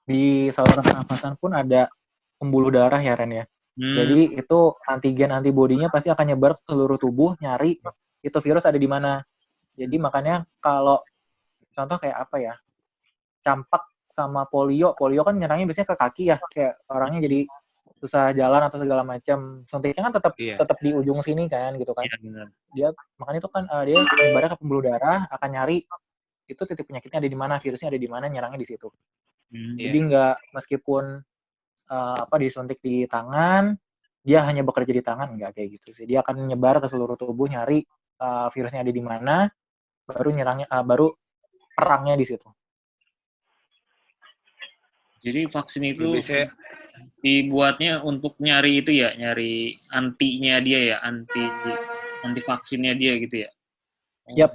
di saluran pernafasan pun ada pembuluh darah ya Ren ya. Jadi itu antigen antibodinya pasti akan nyebar ke seluruh tubuh nyari itu virus ada di mana. Jadi makanya kalau contoh kayak apa ya? Campak sama polio kan nyerangnya biasanya ke kaki ya, kayak orangnya jadi susah jalan atau segala macam. Suntiknya kan tetap Iya. tetap di ujung sini kan gitu kan. Iya benar. Dia makanya itu kan dia nyebarnya ke pembuluh darah akan nyari itu titik penyakitnya ada di mana, virusnya ada di mana, nyerangnya di situ. Jadi nggak meskipun disuntik di tangan, dia hanya bekerja di tangan, nggak kayak gitu sih. Dia akan nyebar ke seluruh tubuh nyari virusnya ada di mana, baru nyerangnya baru perangnya di situ. Jadi vaksin itu Bisa dibuatnya untuk nyari itu ya, nyari antinya dia ya, anti vaksinnya dia gitu ya. Yap.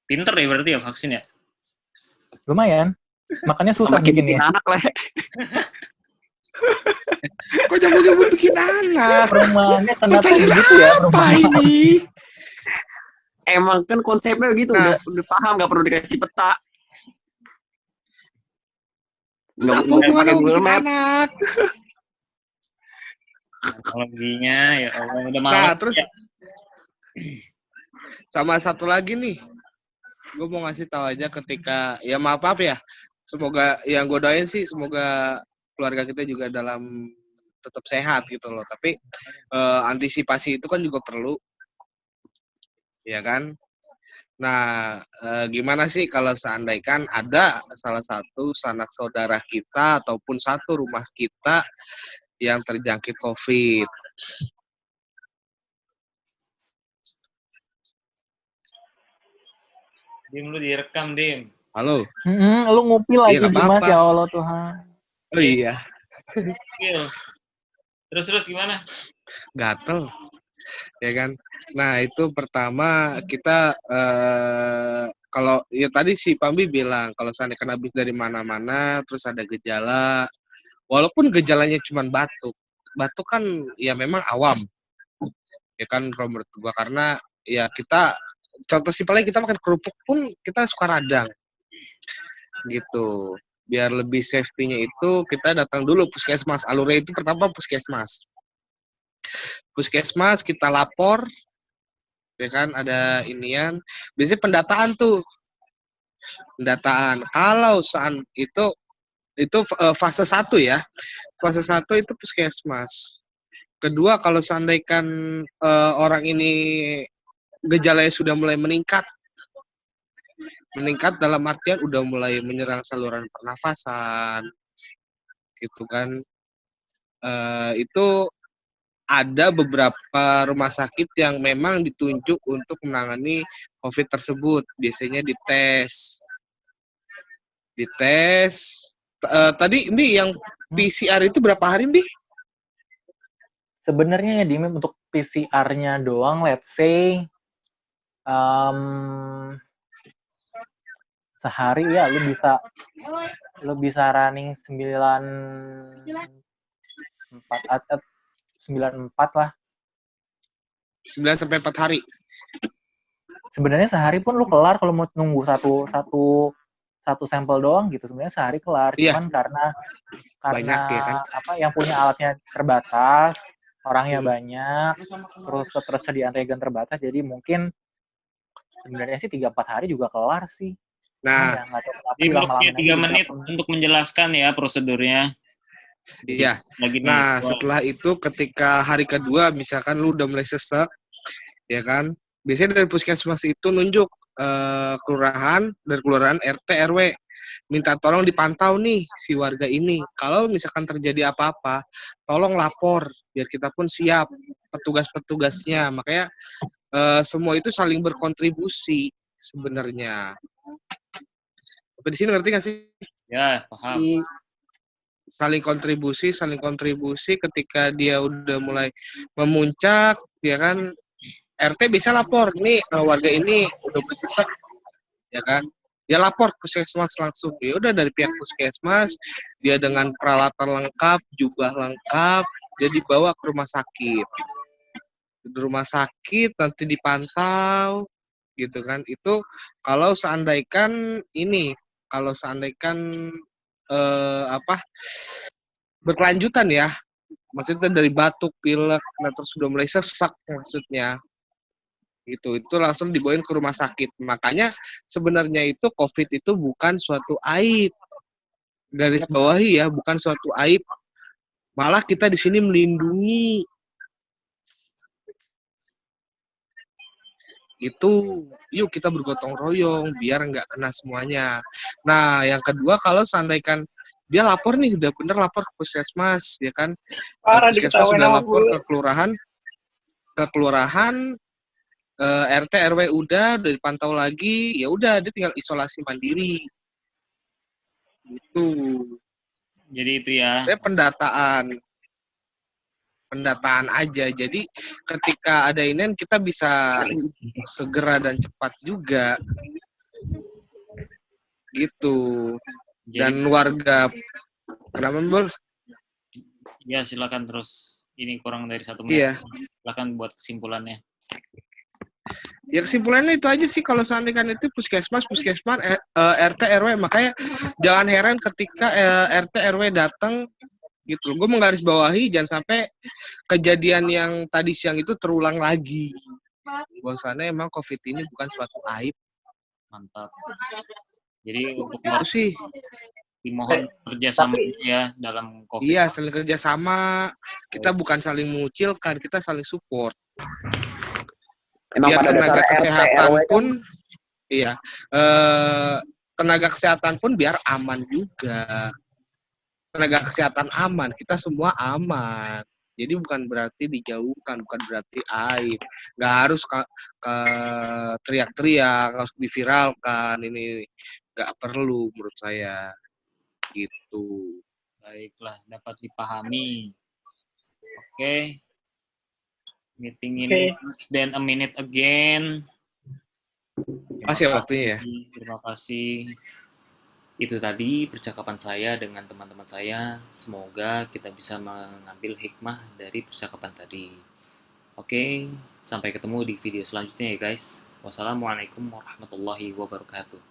Pinter ya berarti ya vaksin ya. Lumayan. Makanya susah Makin bikin bikinnya. anak lah. kok nyambung bikin anak? Perumahannya kenapa Pertanyaan gitu ya apa perumahan? ini? Emang kan konsepnya gitu, Nah. udah paham, nggak perlu dikasih peta. Terus apa Nggak pakai hubungannya Google bikin Maps. anak? Teknologinya ya Allah udah Nah, malam. terus Ya. sama satu lagi nih, gue mau ngasih tahu aja ketika ya maaf ya, semoga yang gue doain sih semoga keluarga kita juga dalam tetap sehat gitu loh. Tapi antisipasi itu kan juga perlu, ya kan? Nah, gimana sih kalau seandainya ada salah satu sanak saudara kita ataupun satu rumah kita yang terjangkit COVID? Dim lu direkam, Dim. Halo? Lu ngupil lagi Iya, nggak Dimas apa-apa. ya Allah Tuhan. Oh iya, Gil. Terus gimana? gatel. Ya kan? Nah, itu pertama kita kalau ya tadi si Pambi bilang kalau seandainya kena habis dari mana-mana terus ada gejala, walaupun gejalanya cuma batuk. Batuk kan ya memang awam. Ya kan kalau menurut gua karena ya kita contoh simpelnya kita makan kerupuk pun kita suka radang. Gitu. Biar lebih safety-nya itu kita datang dulu puskesmas. Alurnya itu pertama puskesmas. Puskesmas kita lapor, ya kan ada inian. Biasanya pendataan tuh, pendataan. Kalau saat itu fase 1 ya, fase 1 itu puskesmas. Kedua kalau seandainya orang ini gejalanya sudah mulai meningkat dalam artian udah mulai menyerang saluran pernafasan, gitu kan. Itu ada beberapa rumah sakit yang memang ditunjuk untuk menangani COVID tersebut. Biasanya dites. Tadi Mbi yang PCR itu berapa hari Mbi? Sebenarnya ya Dim, untuk PCR-nya doang, let's say sehari ya lu bisa running 94 lah. 9 sampai 4 hari. Sebenarnya sehari pun lu kelar kalau mau nunggu satu sampel doang gitu. Sebenarnya sehari kelar. Iya. Cuman karena Banyak ya kan? yang punya alatnya terbatas, orangnya banyak, terus ketersediaan reagen terbatas, jadi mungkin sebenarnya sih 3-4 hari juga kelar sih. Nah, Ya, nggak tahu kenapa Dim, lu punya dilama-lamain 3 menit aja. untuk menjelaskan ya prosedurnya. iya. Lagi nih. Nah, Wow. setelah itu ketika hari kedua misalkan lu udah mulai sesek, ya kan? Biasanya dari puskesmas itu nunjuk kelurahan, dari kelurahan RT RW minta tolong dipantau nih si warga ini. Kalau misalkan terjadi apa-apa, tolong lapor biar kita pun siap petugas-petugasnya. Makanya semua itu saling berkontribusi sebenarnya. Sampai di sini ngerti nggak sih? Ya, paham. Saling kontribusi ketika dia udah mulai memuncak, ya kan? RT bisa lapor, nih warga ini udah bersesek, ya kan? Dia lapor ke puskesmas langsung. Ya udah dari pihak puskesmas, dia dengan peralatan lengkap, jubah lengkap, dia dibawa ke rumah sakit. Di rumah sakit nanti dipantau gitu kan. Itu kalau seandainya berkelanjutan ya, maksudnya dari batuk, pilek, nah terus sudah mulai sesak maksudnya gitu, itu langsung dibawain ke rumah sakit. Makanya sebenarnya itu COVID itu bukan suatu aib, garis bawahi ya, bukan suatu aib, malah kita di sini melindungi itu. Yuk kita bergotong royong biar nggak kena semuanya. Nah yang kedua, kalau seandainya dia lapor nih, udah bener lapor ke puskesmas ya kan, Parah puskesmas diketawain sudah sama lapor gue. ke kelurahan, RT RW udah dipantau lagi, ya udah dia tinggal isolasi mandiri gitu. Jadi itu ya. Dia pendataan aja. Jadi ketika ada ini kita bisa segera dan cepat juga gitu. Dan Jadi warga, kenapa Bol? ya silakan terus. Ini kurang dari 1 menit. Iya. Silakan buat kesimpulannya. Ya kesimpulannya itu aja sih, kalau seandainya itu puskesmas, RT RW, makanya jangan heran ketika RT RW datang gitu. Gue menggarisbawahi jangan sampai kejadian yang tadi siang itu terulang lagi. Bahwasannya emang COVID ini bukan suatu aib. Mantap. Jadi untuk Itu sih. dimohon kerjasama ya dalam COVID. Iya, saling kerjasama. Kita bukan saling mengucilkan, kita saling support. Emang Biar pada tenaga dasarnya RT kesehatan RW pun, iya, tenaga kesehatan pun biar aman juga. Tenaga kesehatan aman, kita semua aman. Jadi bukan berarti dijauhkan, bukan berarti aib. Nggak harus ke teriak-teriak, harus diviralkan. Ini nggak perlu menurut saya. Gitu. Baiklah, dapat dipahami. Oke. Meeting Oke. ini less than a minute again. Kasih waktunya ya. Terima kasih. Itu tadi percakapan saya dengan teman-teman saya. Semoga kita bisa mengambil hikmah dari percakapan tadi. Oke, sampai ketemu di video selanjutnya ya guys. Wassalamualaikum warahmatullahi wabarakatuh.